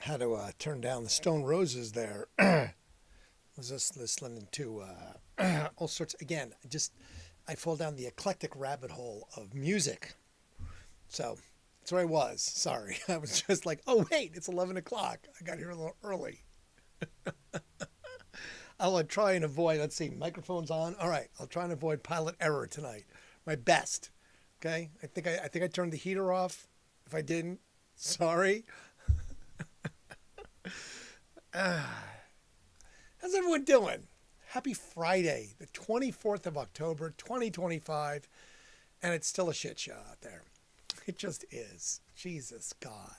Had to turn down the Stone Roses there. Was just listening to all sorts. Again, I fall down the eclectic rabbit hole of music. So that's where I was. Sorry, I was just like, oh wait, it's 11 o'clock. I got here a little early. I'll try and avoid. Let's see, microphone's on. All right, I'll try and avoid pilot error tonight. My best. Okay, I think I turned the heater off. If I didn't, sorry. How's everyone doing? Happy Friday, the 24th of October, 2025, and it's still a shit show out there. It just is. Jesus God.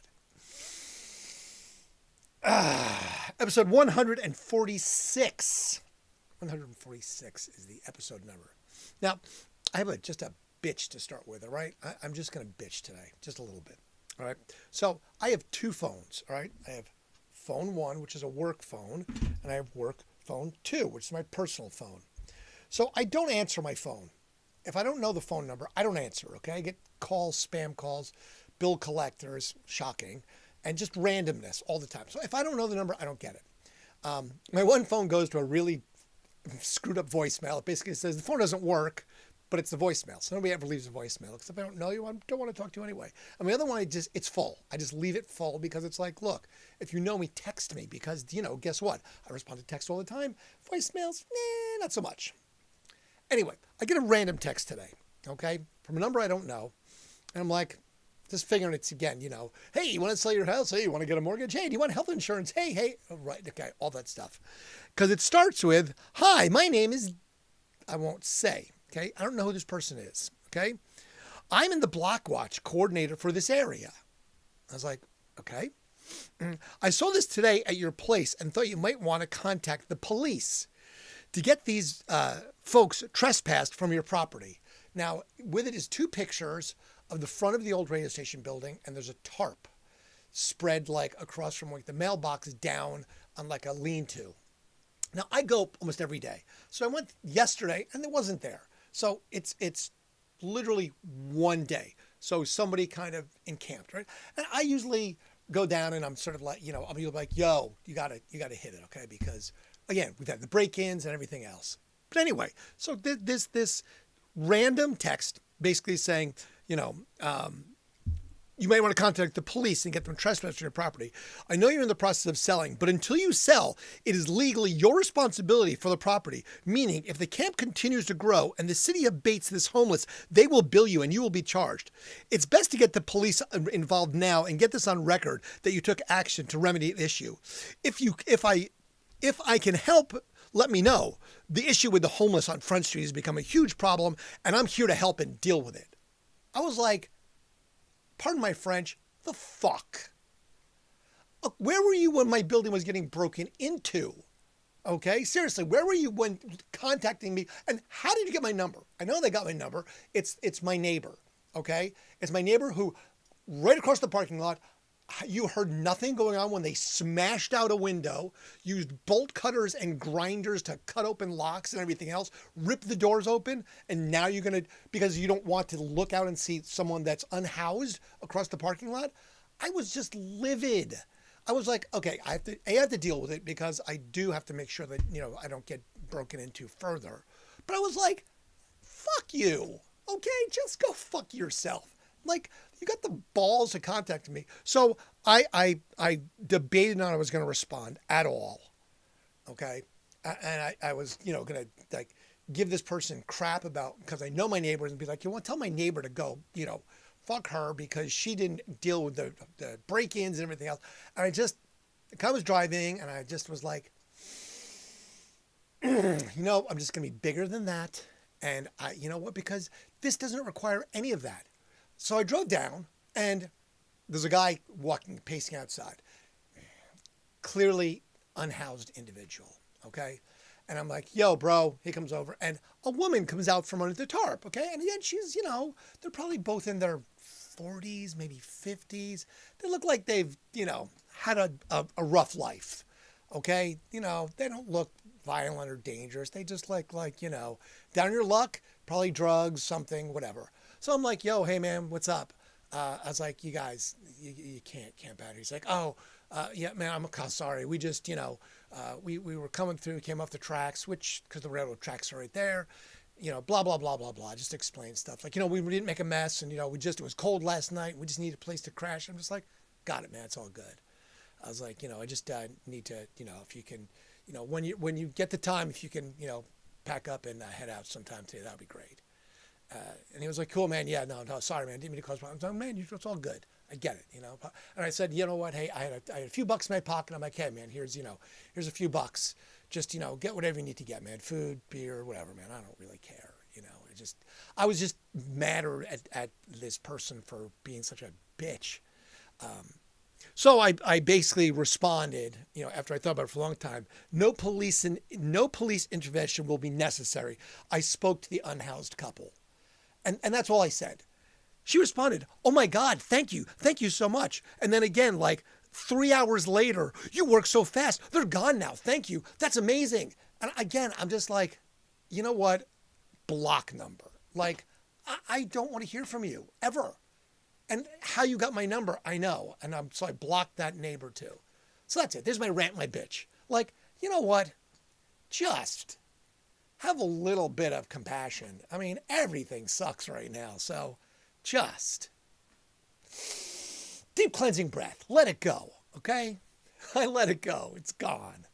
Episode 146. 146 is the episode number. Now, I have just a bitch to start with, all right? I'm just going to bitch today, just a little bit, all right? So I have two phones, all right? I have phone one, which is a work phone, and I have work phone two, which is my personal phone. So I don't answer my phone. If I don't know the phone number, I don't answer, okay? I get calls, spam calls, bill collectors, shocking, and just randomness all the time. So if I don't know the number, I don't get it. My one phone goes to a really screwed up voicemail. It basically says the phone doesn't work, but it's the voicemail. So nobody ever leaves a voicemail because if I don't know you, I don't want to talk to you anyway. And the other one, it's full. I just leave it full because it's like, look, if you know me, text me because, guess what? I respond to text all the time. Voicemails, not so much. Anyway, I get a random text today, okay, from a number I don't know. And I'm like, just figuring it's again, hey, you want to sell your house? Hey, you want to get a mortgage? Hey, do you want health insurance? Hey, oh, right, okay, all that stuff. Because it starts with, hi, my name is, I won't say. Okay, I don't know who this person is. Okay, I'm in the block watch coordinator for this area. I was like, okay. I saw this today at your place and thought you might want to contact the police to get these folks trespassed from your property. Now, with it is two pictures of the front of the old radio station building, and there's a tarp spread like across from like the mailbox down on like a lean-to. Now, I go almost every day. So I went yesterday and it wasn't there. So it's literally one day. So somebody kind of encamped, right? And I usually go down and I'm sort of like, I'll be like, yo, you gotta hit it, okay? Because again, we've had the break-ins and everything else. But anyway, so this random text basically saying, you may want to contact the police and get them trespassed on your property. I know you're in the process of selling, but until you sell, it is legally your responsibility for the property. Meaning, if the camp continues to grow and the city abates this homeless, they will bill you and you will be charged. It's best to get the police involved now and get this on record that you took action to remedy the issue. If I can help, let me know. The issue with the homeless on Front Street has become a huge problem, and I'm here to help and deal with it. I was like, pardon my French, the fuck? Where were you when my building was getting broken into? Okay, seriously, where were you when contacting me? And how did you get my number? I know they got my number. It's my neighbor, okay? It's my neighbor who, right across the parking lot, you heard nothing going on when they smashed out a window, used bolt cutters and grinders to cut open locks and everything else, ripped the doors open, and now you're going to, because you don't want to look out and see someone that's unhoused across the parking lot. I was just livid. I was like, okay, I have to deal with it because I do have to make sure that, I don't get broken into further. But I was like, fuck you. Okay, just go fuck yourself. Like, you got the balls to contact me. So I debated on I was going to respond at all. Okay. And I was, going to like give this person crap about, because I know my neighbors and be like, you want to tell my neighbor to go, fuck her because she didn't deal with the break-ins and everything else. And I was driving and I just was like, I'm just going to be bigger than that. And you know what? Because this doesn't require any of that. So I drove down and there's a guy pacing outside. Clearly unhoused individual, okay? And I'm like, yo, bro, he comes over. And a woman comes out from under the tarp, okay? And again, she's, they're probably both in their 40s, maybe 50s. They look like they've, had a rough life, okay? They don't look violent or dangerous. They just look like, down your luck, probably drugs, something, whatever. So I'm like, yo, hey, man, what's up? I was like, you guys, you can't camp out here. He's like, oh, Yeah, man, I'm sorry. We just, we were coming through, came off the tracks, which, because the railroad tracks are right there, blah, blah, blah, blah, blah. Just explain stuff. Like, we didn't make a mess and, it was cold last night. We just need a place to crash. I'm just like, got it, man. It's all good. I was like, I just need to, if you can, when you get the time, if you can, pack up and head out sometime today, that would be great. And he was like, cool, man. Yeah, no, sorry, man. Didn't mean to cause problems. I'm like, man, it's all good. I get it, And I said, you know what? Hey, I had a few bucks in my pocket. I'm like, hey, man, here's a few bucks. Just, get whatever you need to get, man. Food, beer, whatever, man. I don't really care, I was just madder at this person for being such a bitch. So I basically responded, after I thought about it for a long time, no police intervention will be necessary. I spoke to the unhoused couple. And that's all I said. She responded, oh my God, thank you. Thank you so much. And then again, like 3 hours later, you work so fast. They're gone now. Thank you. That's amazing. And again, I'm just like, you know what? Block number. Like, I don't want to hear from you ever. And how you got my number, I know. And so I blocked that neighbor too. So that's it. There's my rant, my bitch. Like, you know what? Just have a little bit of compassion. I mean, everything sucks right now. So just deep cleansing breath. Let it go. Okay? I let it go. It's gone.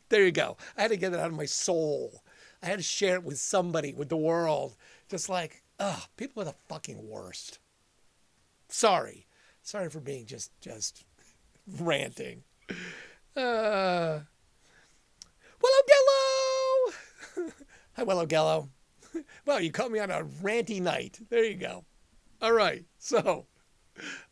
There you go. I had to get it out of my soul. I had to share it with somebody, with the world. Just like, people are the fucking worst. Sorry for being just ranting. Willow Gello! Hi, Willow Gello. Well, you caught me on a ranty night. There you go. All right, so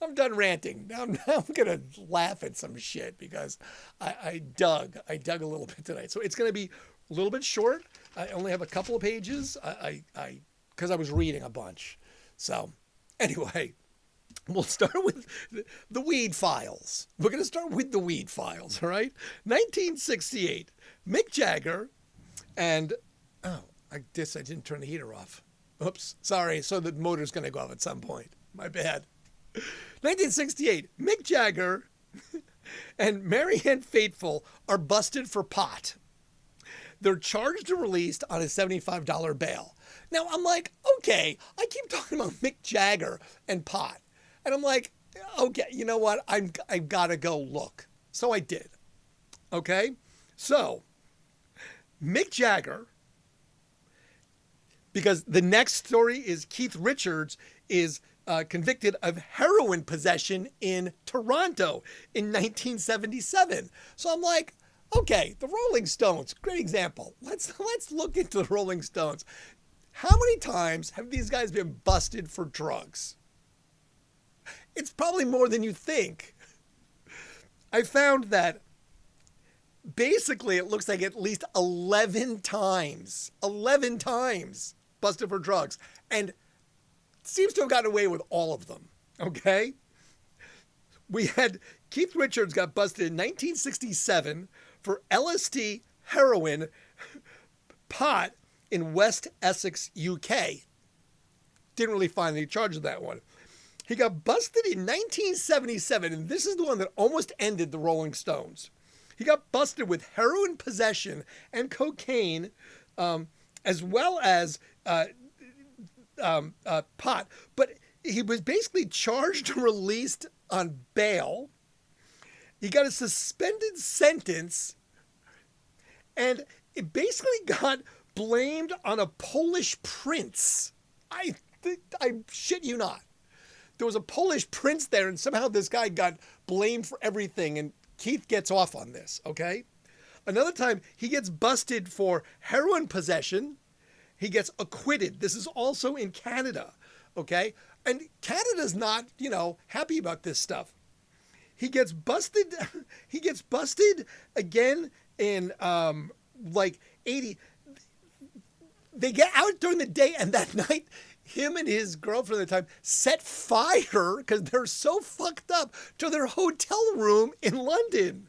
I'm done ranting. Now I'm going to laugh at some shit because I dug a little bit tonight. So it's going to be a little bit short. I only have a couple of pages because I was reading a bunch. So anyway, we'll start with the weed files. We're going to start with the weed files, all right? 1968, Mick Jagger and, I guess I didn't turn the heater off. Oops, sorry. So the motor's going to go off at some point. My bad. 1968, Mick Jagger and Marianne Faithfull are busted for pot. They're charged and released on a $75 bail. Now, I'm like, okay, I keep talking about Mick Jagger and pot. And I'm like, okay, you know what? I've got to go look. So I did. Okay? So, Mick Jagger, because the next story is Keith Richards is convicted of heroin possession in Toronto in 1977. So I'm like, okay, the Rolling Stones, great example. Let's look into the Rolling Stones. How many times have these guys been busted for drugs? It's probably more than you think. I found that basically it looks like at least 11 times busted for drugs, and seems to have gotten away with all of them. Okay? We had Keith Richards got busted in 1967 for LSD, heroin, pot in West Essex, UK. Didn't really find any charge of that one. He got busted in 1977, and this is the one that almost ended the Rolling Stones. He got busted with heroin possession and cocaine, as well as pot. But he was basically charged and released on bail. He got a suspended sentence, and it basically got blamed on a Polish prince. I shit you not. There was a Polish prince there, and somehow this guy got blamed for everything, and Keith gets off on this, okay? Another time, he gets busted for heroin possession. He gets acquitted. This is also in Canada, okay? And Canada's not, happy about this stuff. He gets busted. He gets busted again in like 80. They get out during the day, and that night, him and his girlfriend at the time set fire because they're so fucked up to their hotel room in London.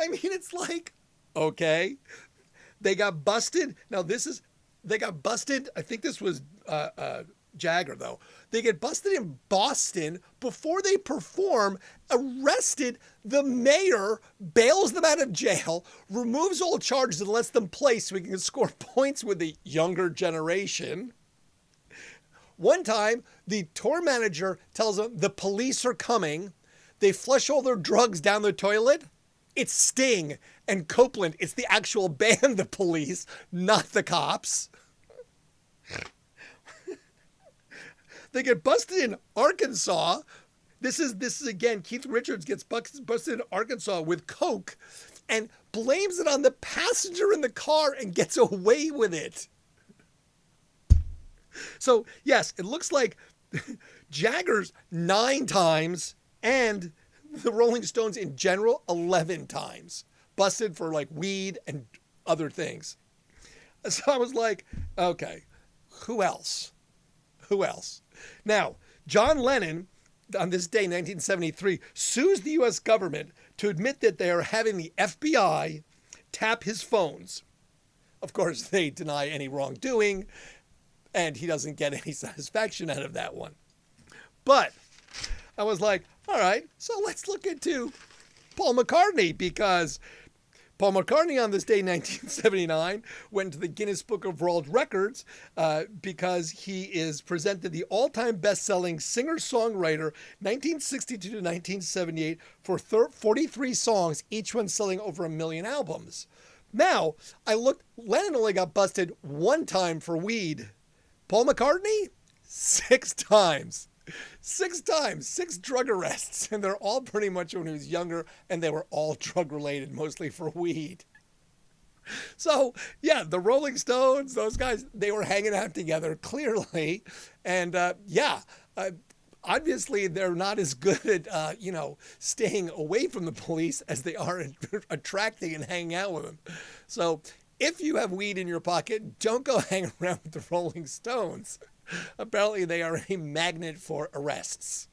I mean, it's like, okay, they got busted. Now they got busted. I think this was Jagger, though. They get busted in Boston before they perform, arrested. The mayor bails them out of jail, removes all charges and lets them play so he can score points with the younger generation. One time, the tour manager tells them the police are coming. They flush all their drugs down the toilet. It's Sting and Copeland. It's the actual band, the Police, not the cops. They get busted in Arkansas. This is again, Keith Richards gets busted in Arkansas with coke and blames it on the passenger in the car and gets away with it. So, yes, it looks like Jagger's 9 times and the Rolling Stones in general 11 times. Busted for like weed and other things. So I was like, okay, who else? Who else? Now, John Lennon, on this day, 1973, sues the U.S. government to admit that they are having the FBI tap his phones. Of course, they deny any wrongdoing, and he doesn't get any satisfaction out of that one. But I was like, all right, so let's look into Paul McCartney, because Paul McCartney on this day, 1979, went to the Guinness Book of World Records because he is presented the all-time best-selling singer-songwriter 1962 to 1978 for 43 songs, each one selling over 1 million albums. Now, I looked, Lennon only got busted 1 time for weed. Paul McCartney, 6 times. 6 times, 6 drug arrests, and they're all pretty much when he was younger, and they were all drug related, mostly for weed. So, yeah, the Rolling Stones, those guys, they were hanging out together, clearly, and obviously they're not as good at, staying away from the police as they are at attracting and hanging out with them. So, if you have weed in your pocket, don't go hang around with the Rolling Stones. Apparently, they are a magnet for arrests.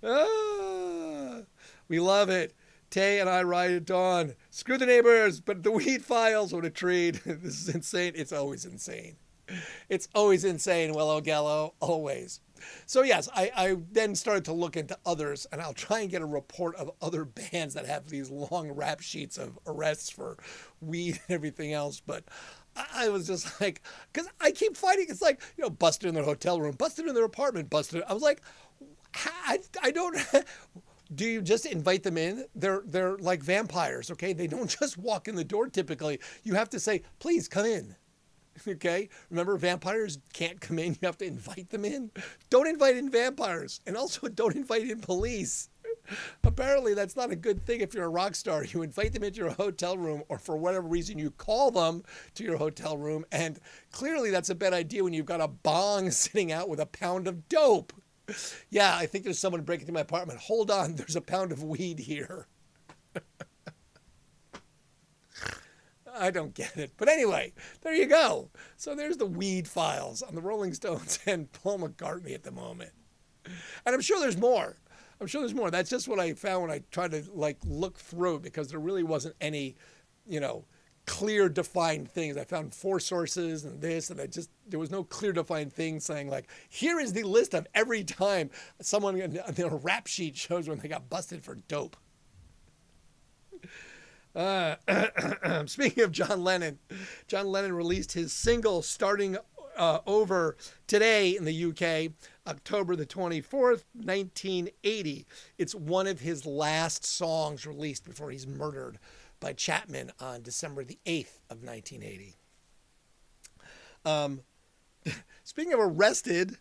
We love it. Tay and I ride at dawn. Screw the neighbors, but the weed files, what a treat. This is insane. It's always insane. It's always insane, Willow Gallo, always. So yes, I then started to look into others, and I'll try and get a report of other bands that have these long rap sheets of arrests for weed and everything else. But I was just like, because I keep finding, it's like, busted in their hotel room, busted in their apartment, busted. I was like, I don't, do you just invite them in? They're like vampires, okay? They don't just walk in the door typically. You have to say, please come in. Okay? Remember, vampires can't come in. You have to invite them in. Don't invite in vampires. And also, don't invite in police. Apparently, that's not a good thing if you're a rock star. You invite them into your hotel room, or for whatever reason, you call them to your hotel room. And clearly, that's a bad idea when you've got a bong sitting out with a pound of dope. Yeah, I think there's someone breaking into my apartment. Hold on, there's a pound of weed here. I don't get it. But anyway, there you go. So there's the weed files on the Rolling Stones and Paul McCartney at the moment. And I'm sure there's more. That's just what I found when I tried to look through, because there really wasn't any, clear defined things. I found 4 sources and this, and there was no clear defined thing saying here is the list of every time someone in their rap sheet shows when they got busted for dope. Speaking of John Lennon released his single Starting Over today in the UK, October the 24th, 1980. It's one of his last songs released before he's murdered by Chapman on December the 8th of 1980. Speaking of arrested,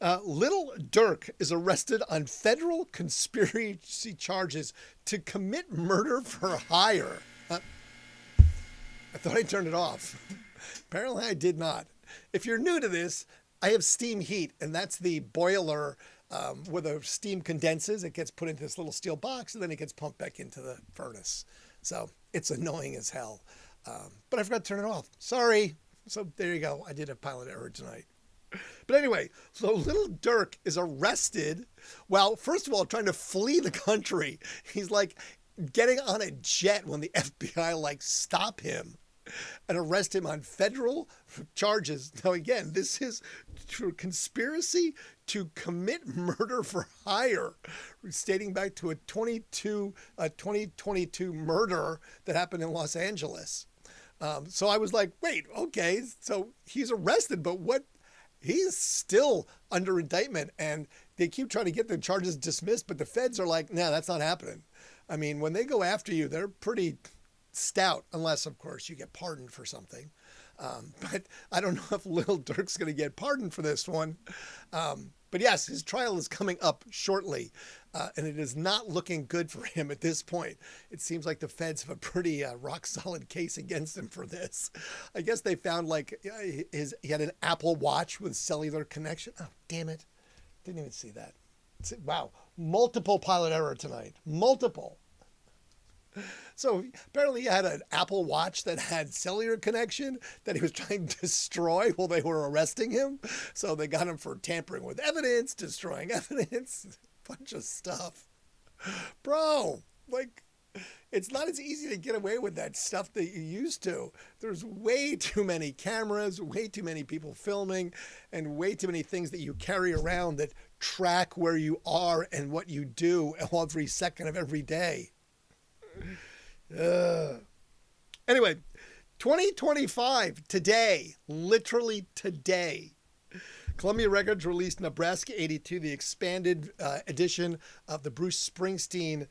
Little Dirk is arrested on federal conspiracy charges to commit murder for hire. I thought I turned it off. Apparently I did not. If you're new to this, I have steam heat, and that's the boiler where the steam condenses. It gets put into this little steel box, and then it gets pumped back into the furnace. So it's annoying as hell. But I forgot to turn it off. Sorry. So there you go. I did a pilot error tonight. But anyway, so Little Dirk is arrested while, first of all, trying to flee the country. He's getting on a jet when the FBI stop him. and arrest him on federal charges. Now, again, this is conspiracy to commit murder for hire, dating back to a 2022 murder that happened in Los Angeles. So I was like, wait, okay, so he's arrested, but what? He's still under indictment, and they keep trying to get the charges dismissed, but the feds are like, no, that's not happening. I mean, when they go after you, they're pretty stout, unless, of course, you get pardoned for something. But I don't know if Lil Durk's going to get pardoned for this one. But yes, his trial is coming up shortly, and it is not looking good for him at this point. It seems like the feds have a pretty rock-solid case against him for this. I guess they found like he had an Apple Watch with cellular connection. Oh, damn it. Didn't even see that. Wow. Multiple pilot error tonight. Multiple. So apparently he had an Apple Watch that had cellular connection that he was trying to destroy while they were arresting him. So they got him for tampering with evidence, destroying evidence, bunch of stuff. Bro, like, it's not as easy to get away with that stuff that you used to. There's way too many cameras, way too many people filming, and way too many things that you carry around that track where you are and what you do every second of every day. Anyway, 2025, today, literally today, Columbia Records released Nebraska 82, the expanded edition of the Bruce Springsteen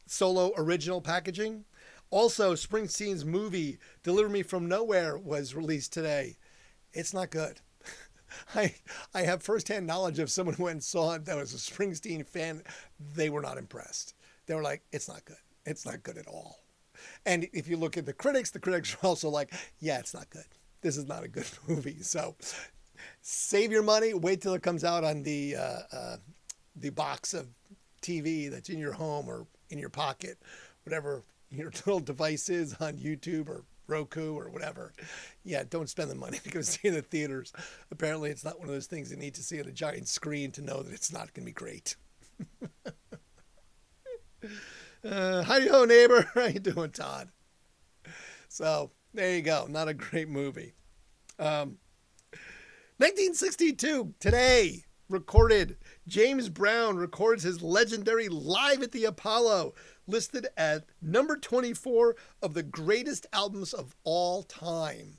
solo original packaging. Also, Springsteen's movie, Deliver Me From Nowhere, was released today. It's not good. I have firsthand knowledge of someone who went and saw it that was a Springsteen fan. They were not impressed. They were like, it's not good. It's not good at all. And if you look at the critics are also like, yeah, it's not good. This is not a good movie. So save your money. Wait till it comes out on the box of TV that's in your home or in your pocket, whatever your little device is on YouTube or Roku or whatever. Yeah, don't spend the money to go see in the theaters. Apparently, it's not one of those things you need to see on a giant screen to know that it's not going to be great. Howdy ho, neighbor. How you doing, Todd? So there you go. Not a great movie. 1962, today, recorded. James Brown records his legendary Live at the Apollo, listed at number 24 of the greatest albums of all time.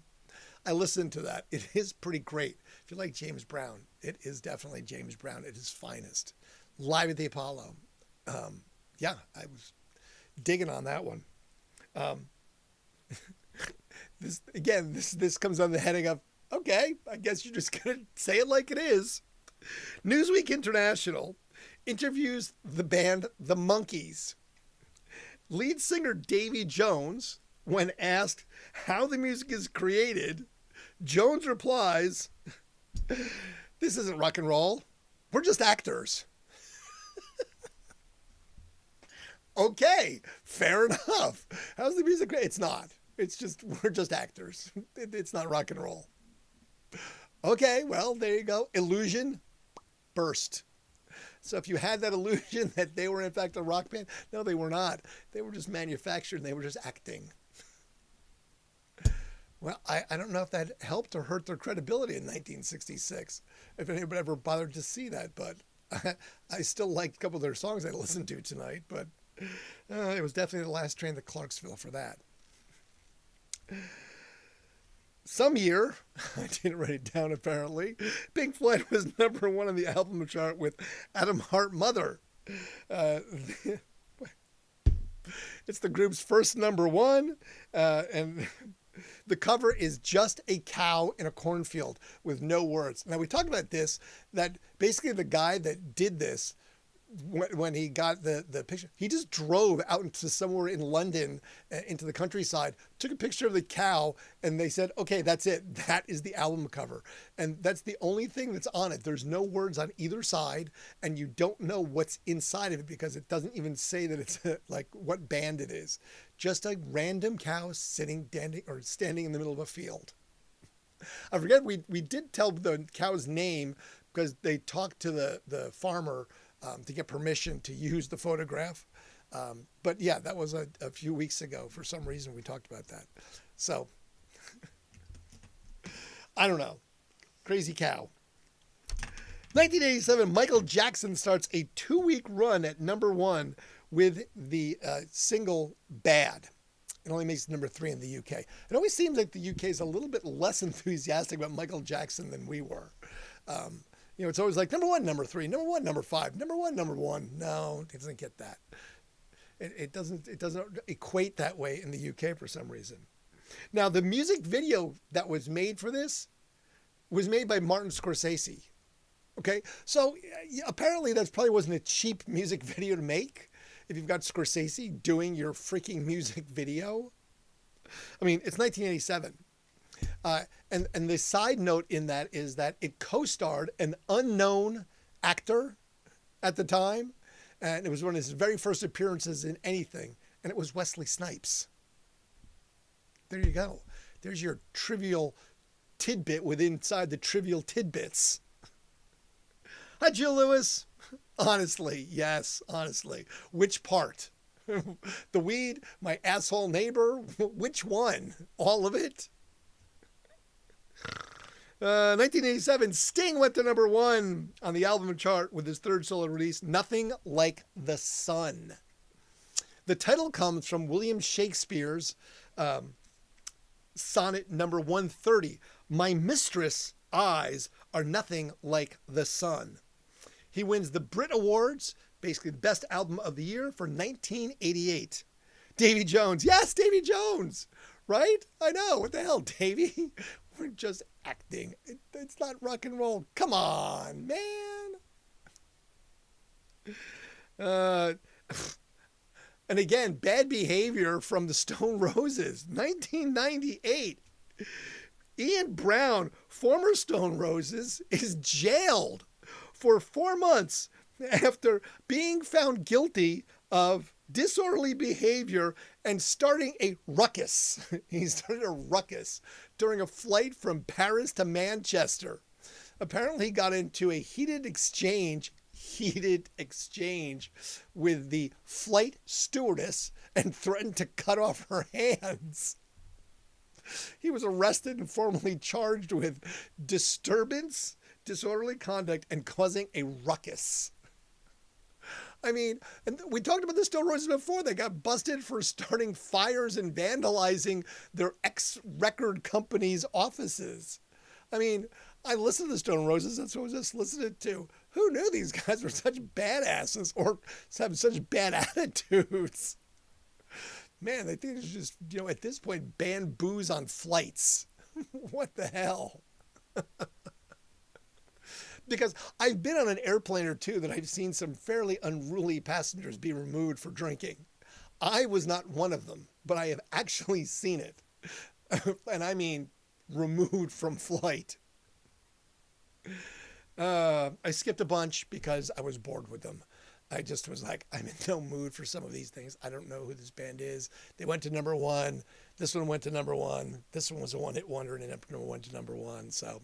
I listened to that. It is pretty great. If you like James Brown, it is definitely James Brown at his finest. Live at the Apollo. Yeah, I was digging on that one. This comes on the heading of, okay, I guess you're just going to say it like it is. Newsweek International interviews the band The Monkees. Lead singer Davy Jones, when asked how the music is created, Jones replies, "This isn't rock and roll. We're just actors." Okay, fair enough. How's the music? It's not. It's just, we're just actors. It's not rock and roll. Okay, well, there you go. Illusion burst. So if you had that illusion that they were in fact a rock band, no, they were not. They were just manufactured and they were just acting. Well, I don't know if that helped or hurt their credibility in 1966, if anybody ever bothered to see that, but I still liked a couple of their songs I listened to tonight, but it was definitely the last train to Clarksville for that. Some year, I didn't write it down apparently, Pink Floyd was number one on the album chart with Atom Heart Mother. It's the group's first number one, and the cover is just a cow in a cornfield with no words. Now, we talked about this, that basically the guy that did this, when he got the picture, he just drove out into somewhere in London, into the countryside, took a picture of the cow, and they said, okay, that's it. That is the album cover. And that's the only thing that's on it. There's no words on either side, and you don't know what's inside of it because it doesn't even say that it's like what band it is. Just a random cow standing in the middle of a field. I forget, we did tell the cow's name because they talked to the farmer to get permission to use the photograph. But yeah, that was a few weeks ago. For some reason, we talked about that. So I don't know. Crazy cow. 1987, Michael Jackson starts a 2-week run at number 1 with the single Bad. It only makes number 3 in the UK. It always seems like the UK is a little bit less enthusiastic about Michael Jackson than we were. It's always like number 1, number 3, number 1, number 5, number 1, number 1. No, it doesn't get that. It doesn't equate that way in the UK for some reason. Now, the music video that was made for this was made by Martin Scorsese. Okay, so apparently that probably wasn't a cheap music video to make if you've got Scorsese doing your freaking music video. I mean, it's 1987. And the side note in that is that it co-starred an unknown actor at the time. And it was one of his very first appearances in anything. And it was Wesley Snipes. There you go. There's your trivial tidbit inside the trivial tidbits. Hi, Jill Lewis. Honestly, yes, honestly. Which part? The weed? My asshole neighbor? Which one? All of it? 1987, Sting went to number 1 on the album chart with his 3rd solo release, Nothing Like the Sun. The title comes from William Shakespeare's sonnet number 130. My mistress' eyes are nothing like the sun. He wins the Brit Awards, basically the best album of the year for 1988. Davy Jones. Yes, Davy Jones. Right? I know. What the hell, Davy? We're just acting. It's not rock and roll. Come on, man. And again, Bad Behavior from the Stone Roses, 1998. Ian Brown, former Stone Roses, is jailed for 4 months after being found guilty of disorderly behavior and starting a ruckus. He started a ruckus during a flight from Paris to Manchester. Apparently he got into a heated exchange with the flight stewardess and threatened to cut off her hands. He was arrested and formally charged with disturbance, disorderly conduct, and causing a ruckus. I mean, and we talked about the Stone Roses before. They got busted for starting fires and vandalizing their ex-record company's offices. I mean, I listened to the Stone Roses. That's what I was just listening to. Who knew these guys were such badasses or have such bad attitudes? Man, they think it's just, at this point, ban booze on flights. What the hell? Because I've been on an airplane or two that I've seen some fairly unruly passengers be removed for drinking. I was not one of them, but I have actually seen it. And I mean, removed from flight. I skipped a bunch because I was bored with them. I just was like, I'm in no mood for some of these things. I don't know who this band is. They went to number 1. This one went to number 1. This one was a one-hit wonder and ended up went to number 1. So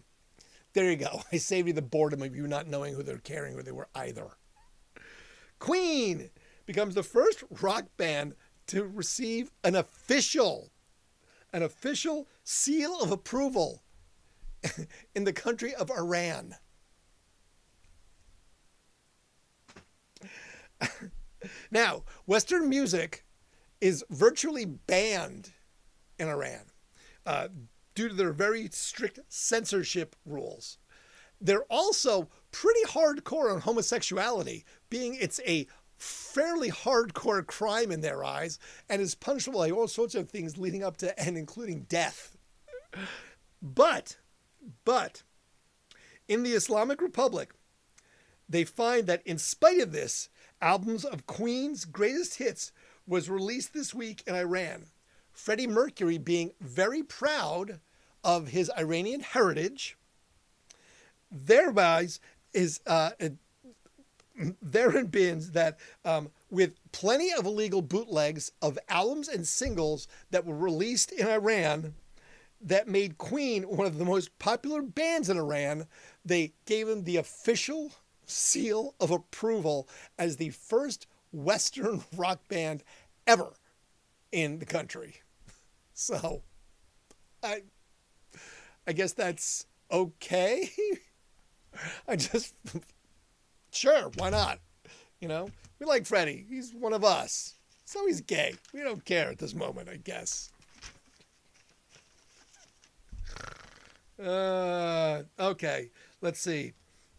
there you go. I saved you the boredom of you not knowing who they're carrying, who they were either. Queen becomes the first rock band to receive an official seal of approval in the country of Iran. Now, Western music is virtually banned in Iran due to their very strict censorship rules. They're also pretty hardcore on homosexuality, being it's a fairly hardcore crime in their eyes and is punishable by all sorts of things leading up to and including death. But in the Islamic Republic, they find that in spite of this, albums of Queen's greatest hits was released this week in Iran. Freddie Mercury being very proud of his Iranian heritage, thereby is there have been that with plenty of illegal bootlegs of albums and singles that were released in Iran that made Queen one of the most popular bands in Iran, they gave him the official seal of approval as the first Western rock band ever in the country. So I guess that's okay. I just, sure, why not? You know, we like Freddie. He's one of us. So he's gay. We don't care at this moment, I guess. Okay, let's see.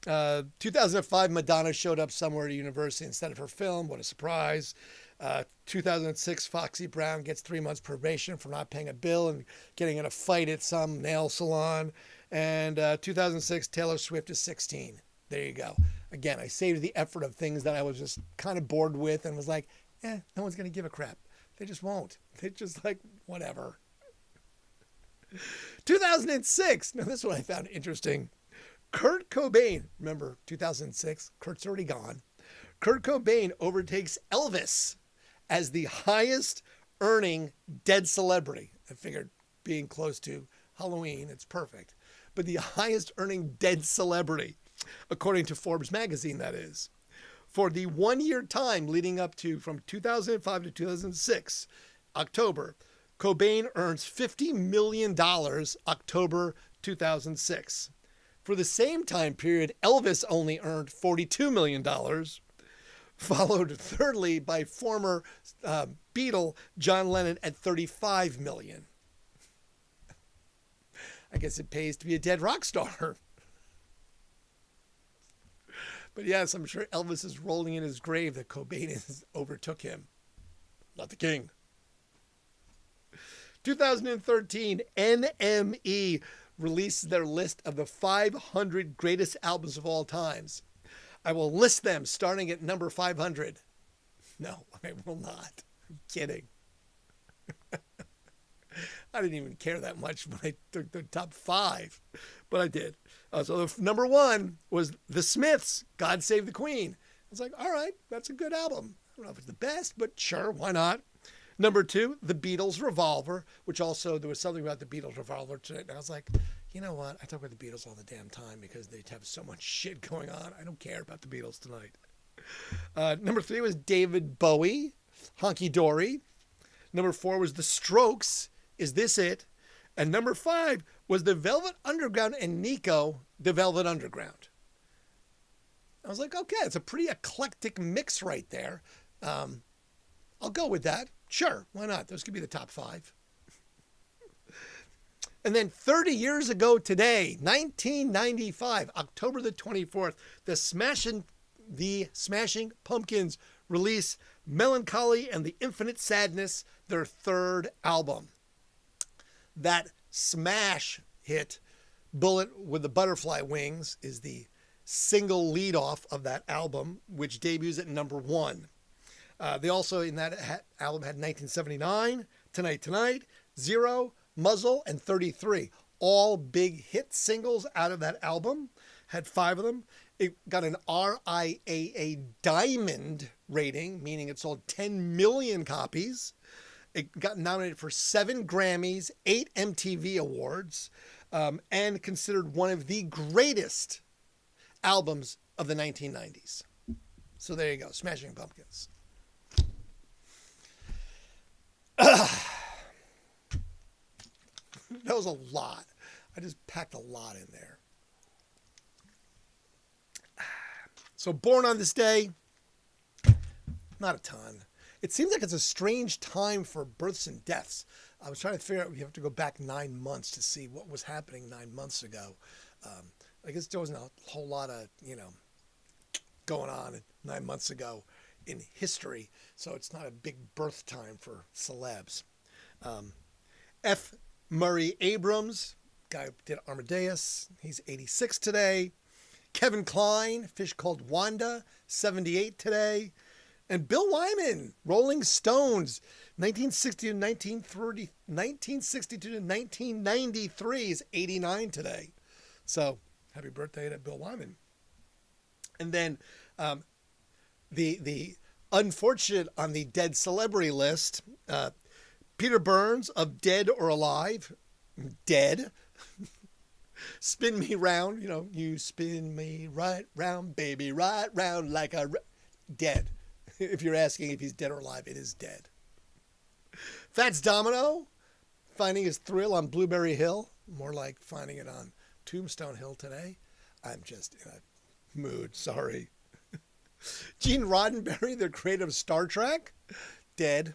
2005, Madonna showed up somewhere at a university instead of her film. What a surprise. 2006, Foxy Brown gets 3 months probation for not paying a bill and getting in a fight at some nail salon. And 2006, Taylor Swift is 16. There you go. Again, I saved the effort of things that I was just kind of bored with and was like, no one's going to give a crap. They just won't. They're just like, whatever. 2006. Now, this is what I found interesting. Kurt Cobain, remember 2006? Kurt's already gone. Kurt Cobain overtakes Elvis as the highest earning dead celebrity. I figured being close to Halloween, it's perfect. But the highest earning dead celebrity, according to Forbes magazine, that is. For the 1 year time leading up to from 2005 to 2006, October, Cobain earns $50 million October 2006. For the same time period, Elvis only earned $42 million, followed thirdly by former Beatle John Lennon at $35 million. I guess it pays to be a dead rock star. But yes, I'm sure Elvis is rolling in his grave that Cobain overtook him. Not the king. 2013, NME released their list of the 500 greatest albums of all times. I will list them starting at number 500. No, I will not. I'm kidding. I didn't even care that much when I took the top 5, but I did. So the number 1 was The Smiths, God Save the Queen. I was like, all right, that's a good album. I don't know if it's the best, but sure, why not? Number 2, The Beatles' Revolver, which also, there was something about The Beatles' Revolver tonight. And I was like, you know what? I talk about the Beatles all the damn time because they have so much shit going on. I don't care about the Beatles tonight. Number 3 was David Bowie, Honky Dory. Number 4 was The Strokes, Is This It? And number 5 was The Velvet Underground and Nico, The Velvet Underground. I was like, okay, it's a pretty eclectic mix right there. I'll go with that. Sure, why not? Those could be the top 5. And then 30 years ago today, 1995, October the 24th, the Smashing Pumpkins release Melancholy and the Infinite Sadness, their 3rd album. That smash hit, Bullet with the Butterfly Wings, is the single lead off of that album, which debuts at number 1. They also, in that album, had 1979, Tonight, Zero, Muzzle, and 33. All big hit singles out of that album. Had 5 of them. It got an RIAA Diamond rating, meaning it sold 10 million copies. It got nominated for 7 Grammys, 8 MTV Awards, and considered one of the greatest albums of the 1990s. So there you go, Smashing Pumpkins. That was a lot. I just packed a lot in there. So born on this day, not a ton. It seems like it's a strange time for births and deaths. I was trying to figure out, you have to go back 9 months to see what was happening 9 months ago. I guess there wasn't a whole lot of, going on 9 months ago in history. So it's not a big birth time for celebs. F. Murray Abrams, guy who did Amadeus, he's 86 today. Kevin Kline, Fish Called Wanda, 78 today. And Bill Wyman, Rolling Stones, 1960 to 1962 to 1993 is 89 today. So happy birthday to Bill Wyman. And then the unfortunate on the dead celebrity list, Peter Burns of Dead or Alive, dead. Spin me round, you spin me right round, baby, right round like a dead. If you're asking if he's dead or alive, it is dead. Fats Domino, finding his thrill on Blueberry Hill. More like finding it on Tombstone Hill today. I'm just in a mood, sorry. Gene Roddenberry, the creator of Star Trek, dead.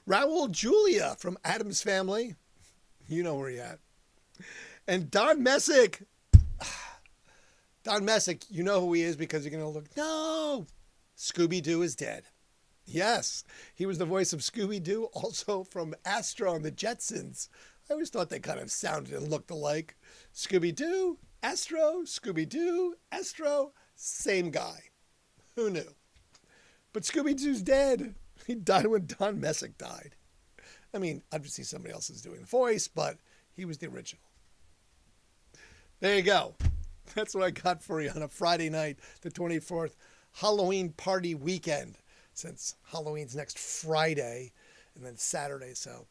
Raul Julia from Addams Family, you know where he at. And Don Messick. Don Messick, you know who he is because you're going to look. No! Scooby-Doo is dead. Yes, he was the voice of Scooby-Doo, also from Astro and the Jetsons. I always thought they kind of sounded and looked alike. Scooby-Doo, Astro, Scooby-Doo, Astro, same guy. Who knew? But Scooby-Doo's dead. He died when Don Messick died. I mean, obviously somebody else is doing the voice, but he was the original. There you go. That's what I got for you on a Friday night, the 24th, Halloween party weekend, since Halloween's next Friday and then Saturday. So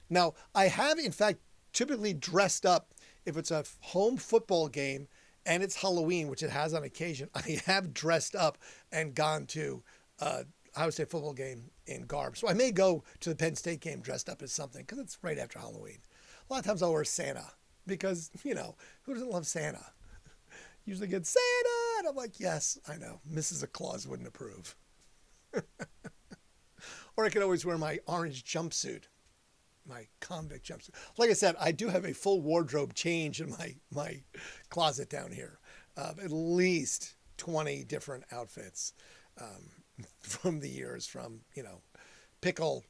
now I have, in fact, typically dressed up if it's a home football game and it's Halloween, which it has on occasion. I have dressed up and gone to Ohio State football game in garb. So I may go to the Penn State game dressed up as something because it's right after Halloween. A lot of times I'll wear Santa because, you know, who doesn't love Santa? Usually get Santa. And I'm like, yes, I know. Mrs. Claus wouldn't approve. Or I could always wear my orange jumpsuit, my convict jumpsuit. Like I said, I do have a full wardrobe change in my closet down here. At least 20 different outfits from the years from, you know, Pickle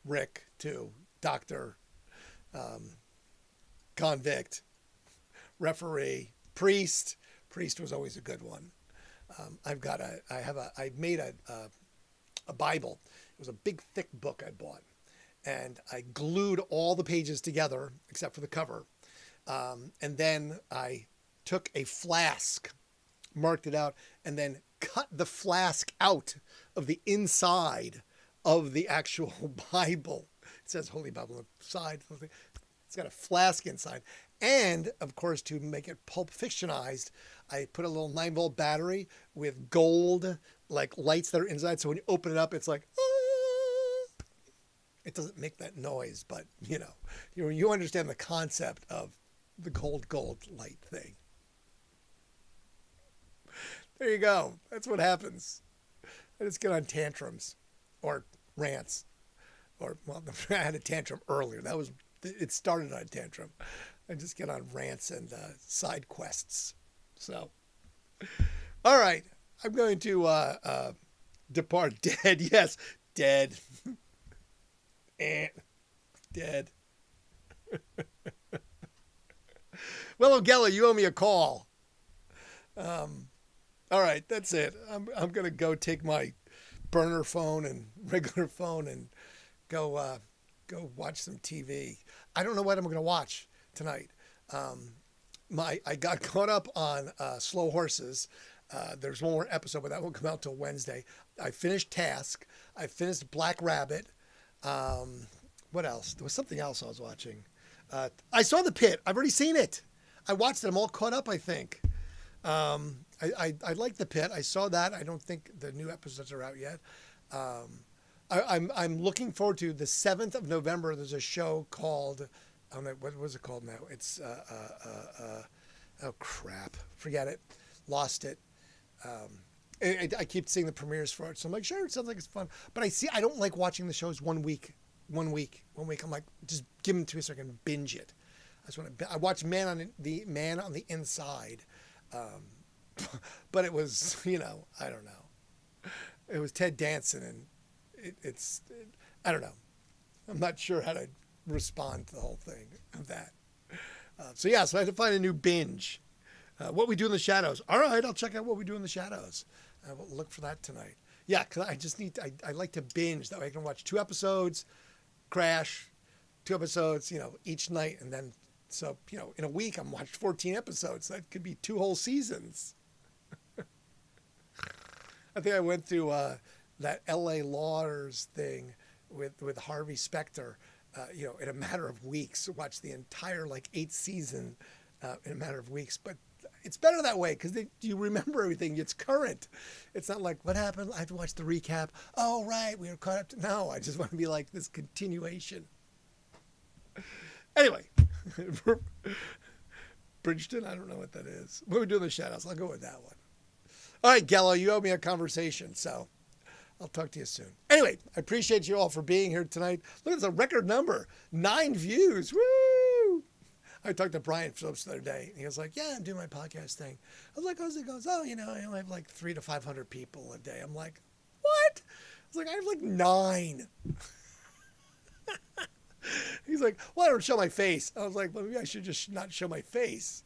Rick to Doctor, Convict, Referee, Priest. Priest was always a good one. I made a Bible. It was a big, thick book I bought. And I glued all the pages together, except for the cover. And then I took a flask, marked it out, and then cut the flask out of the inside of the actual Bible. It says Holy Bible on the side. It's got a flask inside. And, of course, to make it pulp fictionized, I put a little 9-volt battery with gold, like, lights that are inside. So when you open it up, it's like, ah! It doesn't make that noise, but, you know, you understand the concept of the gold light thing. There you go. That's what happens. I just get on tantrums or rants. Or, well, I had a tantrum earlier. It started on a tantrum. I just get on rants and side quests. So, all right. I'm going to depart dead. Yes, dead. Dead. Well, O'Gella, you owe me a call. All right, that's it. I'm going to go take my burner phone and regular phone and go watch some TV. I don't know what I'm going to watch tonight. I got caught up on Slow Horses. There's one more episode, but that won't come out till Wednesday. I finished Task. I finished Black Rabbit. What else? There was something else I was watching. I saw The Pit. I've already seen it. I watched it. I'm all caught up, I think. I like The Pit. I saw that. I don't think the new episodes are out yet. I'm looking forward to the 7th of November. There's a show called, I don't know, what was it called now? It's, oh crap. Forget it. Lost it. I keep seeing the premieres for it. So I'm like, sure, it sounds like it's fun. But I don't like watching the shows one week. I'm like, just give them to me so I can binge it. I watched Man on the Inside. But it was, you know, I don't know. It was Ted Danson and I don't know. I'm not sure how to respond to the whole thing of that. So I had to find a new binge. What We Do in the Shadows. All right, I'll check out What We Do in the Shadows. I will look for that tonight. Yeah, because I like to binge. That way I can watch 2 episodes, crash, 2 episodes, you know, each night. And then, so, you know, in a week I'm watched 14 episodes. That could be 2 whole seasons. I think I went through that L.A. Lawyers thing with Harvey Specter, you know, in a matter of weeks. Watched the entire, 8th season in a matter of weeks. But It's better that way because you remember everything. It's current. It's not like, what happened? I have to watch the recap. Oh, right. We were caught up. No, I just want to be like this continuation. Anyway, Bridgeton, I don't know what that is. When we do the shout-outs, I'll go with that one. All right, Gello, you owe me a conversation, so I'll talk to you soon. Anyway, I appreciate you all for being here tonight. Look, it's a record number. 9 views. Woo! I talked to Brian Phillips the other day, and he was like, yeah, I'm doing my podcast thing. I was like, how's it? Goes, oh, I only have like 300 to 500 people a day. I'm like, what? I was like, I have like 9. He's like, well, I don't show my face. I was like, well, maybe I should just not show my face.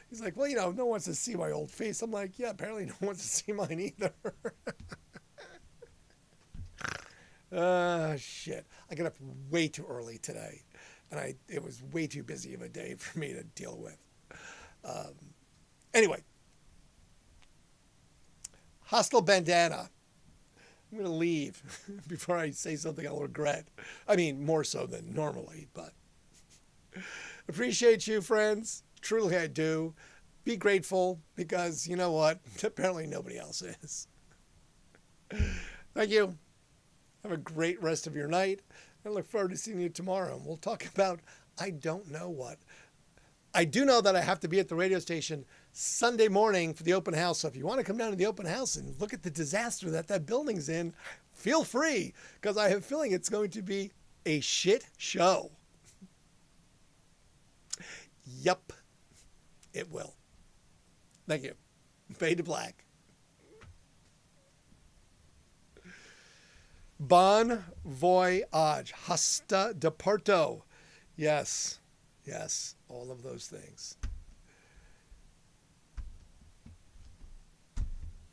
He's like, well, no one wants to see my old face. I'm like, yeah, apparently no one wants to see mine either. Shit. I got up way too early today, and it was way too busy of a day for me to deal with. Anyway, Hostile Bandana. I'm going to leave before I say something I'll regret. I mean, more so than normally, but appreciate you, friends. Truly, I do. Be grateful because you know what? Apparently nobody else is. Thank you. Have a great rest of your night. I look forward to seeing you tomorrow. And we'll talk about I don't know what. I do know that I have to be at the radio station Sunday morning for the open house. So if you want to come down to the open house and look at the disaster that building's in, feel free, because I have a feeling it's going to be a shit show. Yup, it will. Thank you. Fade to black. Bon voyage. Hasta de Porto. Yes, all of those things.